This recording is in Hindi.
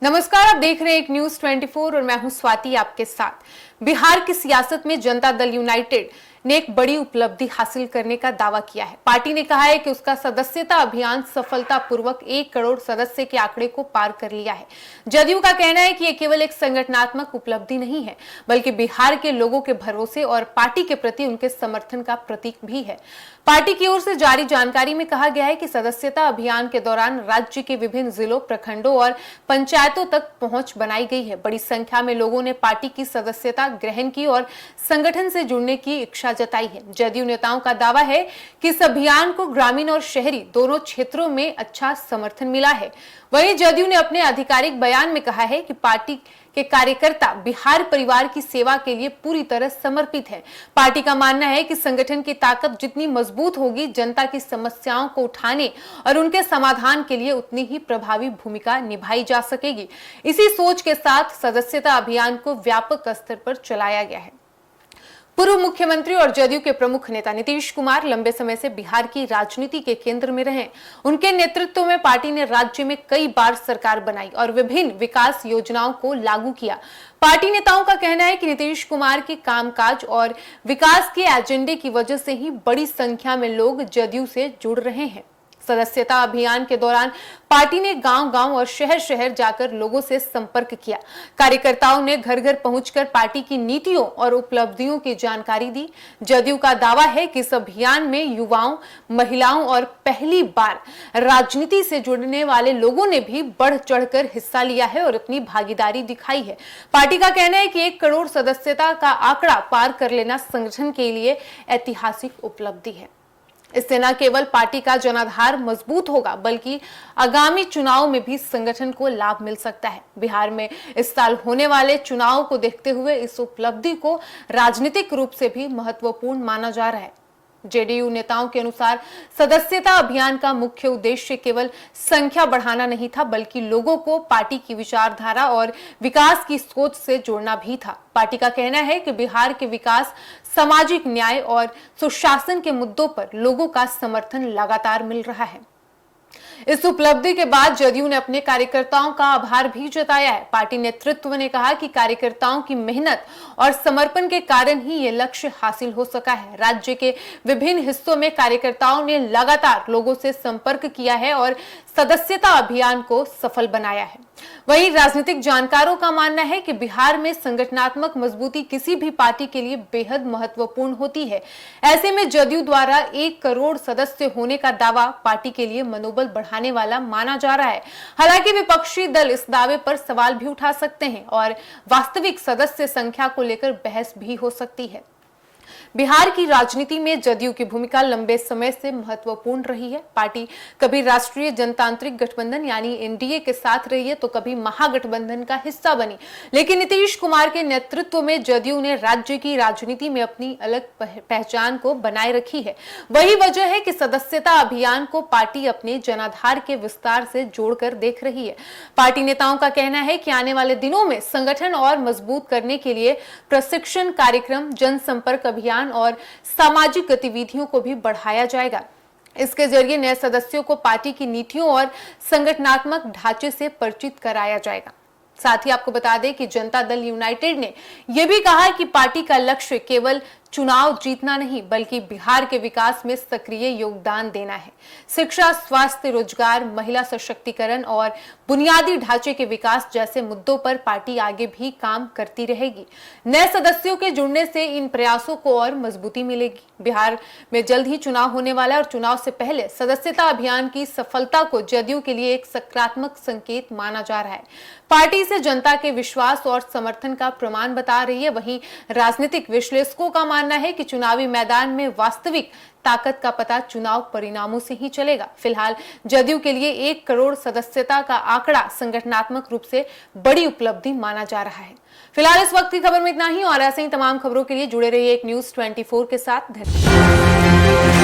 नमस्कार, आप देख रहे हैं एक न्यूज 24 और मैं हूं स्वाति आपके साथ। बिहार की सियासत में जनता दल यूनाइटेड ने एक बड़ी उपलब्धि हासिल करने का दावा किया है। पार्टी ने कहा है कि उसका सदस्यता अभियान सफलतापूर्वक 1 करोड़ सदस्य के आंकड़े को पार कर लिया है। जदयू का कहना है कि यह केवल एक संगठनात्मक उपलब्धि नहीं है, बल्कि बिहार के लोगों के भरोसे और पार्टी के प्रति उनके समर्थन का प्रतीक भी है। पार्टी की ओर से जारी जानकारी में कहा गया है कि सदस्यता अभियान के दौरान राज्य के विभिन्न जिलों, प्रखंडों और पंचायतों तक पहुंच बनाई गई है। बड़ी संख्या में लोगों ने पार्टी की सदस्यता ग्रहण की और संगठन से जुड़ने की इच्छा जताई है। जदयू नेताओं का दावा है कि इस अभियान को ग्रामीण और शहरी दोनों क्षेत्रों में अच्छा समर्थन मिला है। वहीं जदयू ने अपने आधिकारिक बयान में कहा है कि पार्टी के कार्यकर्ता बिहार परिवार की सेवा के लिए पूरी तरह समर्पित है। पार्टी का मानना है कि संगठन की ताकत जितनी मजबूत होगी, जनता की समस्याओं को उठाने और उनके समाधान के लिए उतनी ही प्रभावी भूमिका निभाई जा सकेगी। इसी सोच के साथ सदस्यता अभियान को व्यापक स्तर पर चलाया गया है। पूर्व मुख्यमंत्री और जदयू के प्रमुख नेता नीतीश कुमार लंबे समय से बिहार की राजनीति के केंद्र में रहे। उनके नेतृत्व में पार्टी ने राज्य में कई बार सरकार बनाई और विभिन्न विकास योजनाओं को लागू किया। पार्टी नेताओं का कहना है कि नीतीश कुमार के कामकाज और विकास के एजेंडे की वजह से ही बड़ी संख्या में लोग जदयू से जुड़ रहे हैं। सदस्यता अभियान के दौरान पार्टी ने गांव-गांव और शहर-शहर जाकर लोगों से संपर्क किया। कार्यकर्ताओं ने घर-घर पहुंचकर पार्टी की नीतियों और उपलब्धियों की जानकारी दी। जदयू का दावा है कि इस अभियान में युवाओं, महिलाओं और पहली बार राजनीति से जुड़ने वाले लोगों ने भी बढ़ चढ़कर हिस्सा लिया है और अपनी भागीदारी दिखाई है। पार्टी का कहना है कि 1 करोड़ सदस्यता का आंकड़ा पार कर लेना संगठन के लिए ऐतिहासिक उपलब्धि है। इससे न केवल पार्टी का जनाधार मजबूत होगा, बल्कि आगामी चुनाव में भी संगठन को लाभ मिल सकता है। बिहार में इस साल होने वाले चुनाव को देखते हुए इस उपलब्धि को राजनीतिक रूप से भी महत्वपूर्ण माना जा रहा है। जेडीयू नेताओं के अनुसार सदस्यता अभियान का मुख्य उद्देश्य केवल संख्या बढ़ाना नहीं था, बल्कि लोगों को पार्टी की विचारधारा और विकास की सोच से जोड़ना भी था। पार्टी का कहना है कि बिहार के विकास, सामाजिक न्याय और सुशासन के मुद्दों पर लोगों का समर्थन लगातार मिल रहा है। इस उपलब्धि के बाद जदयू ने अपने कार्यकर्ताओं का आभार भी जताया है। पार्टी नेतृत्व ने कहा कि कार्यकर्ताओं की मेहनत और समर्पण के कारण ही ये लक्ष्य हासिल हो सका है। राज्य के विभिन्न हिस्सों में कार्यकर्ताओं ने लगातार लोगों से संपर्क किया है और सदस्यता अभियान को सफल बनाया है। वहीं राजनीतिक जानकारों का मानना है कि बिहार में संगठनात्मक मजबूती किसी भी पार्टी के लिए बेहद महत्वपूर्ण होती है। ऐसे में जदयू द्वारा 1 करोड़ सदस्य होने का दावा पार्टी के लिए मनोबल बढ़ाने वाला माना जा रहा है। हालांकि विपक्षी दल इस दावे पर सवाल भी उठा सकते हैं और वास्तविक सदस्य संख्या को लेकर बहस भी हो सकती है। बिहार की राजनीति में जदयू की भूमिका लंबे समय से महत्वपूर्ण रही है। पार्टी कभी राष्ट्रीय जनतांत्रिक गठबंधन यानी एनडीए के साथ रही है, तो कभी महागठबंधन का हिस्सा बनी। लेकिन नीतीश कुमार के नेतृत्व में जदयू ने राज्य की राजनीति में अपनी अलग पहचान को बनाए रखी है। वही वजह है कि सदस्यता अभियान को पार्टी अपने जनाधार के विस्तार से जोड़कर देख रही है। पार्टी नेताओं का कहना है कि आने वाले दिनों में संगठन और मजबूत करने के लिए प्रशिक्षण कार्यक्रम, जनसंपर्क अभियान और सामाजिक गतिविधियों को भी बढ़ाया जाएगा। इसके जरिए नए सदस्यों को पार्टी की नीतियों और संगठनात्मक ढांचे से परिचित कराया जाएगा। साथ ही आपको बता दें कि जनता दल यूनाइटेड ने यह भी कहा कि पार्टी का लक्ष्य केवल चुनाव जीतना नहीं, बल्कि बिहार के विकास में सक्रिय योगदान देना है। शिक्षा, स्वास्थ्य, रोजगार, महिला सशक्तिकरण और बुनियादी ढांचे के विकास जैसे मुद्दों पर पार्टी आगे भी काम करती रहेगी। नए सदस्यों के जुड़ने से इन प्रयासों को और मजबूती मिलेगी। बिहार में जल्द ही चुनाव होने वाला है और चुनाव से पहले सदस्यता अभियान की सफलता को जदयू के लिए एक सकारात्मक संकेत माना जा रहा है। पार्टी से जनता के विश्वास और समर्थन का प्रमाण बता रही है। वहीं राजनीतिक विश्लेषकों का मानना है कि चुनावी मैदान में वास्तविक ताकत का पता चुनाव परिणामों से ही चलेगा। फिलहाल जदयू के लिए 1 करोड़ सदस्यता का आंकड़ा संगठनात्मक रूप से बड़ी उपलब्धि माना जा रहा है। फिलहाल इस वक्त की खबर में इतना ही और ऐसे ही तमाम खबरों के लिए जुड़े रहिए एक न्यूज 24 के साथ। धन्यवाद।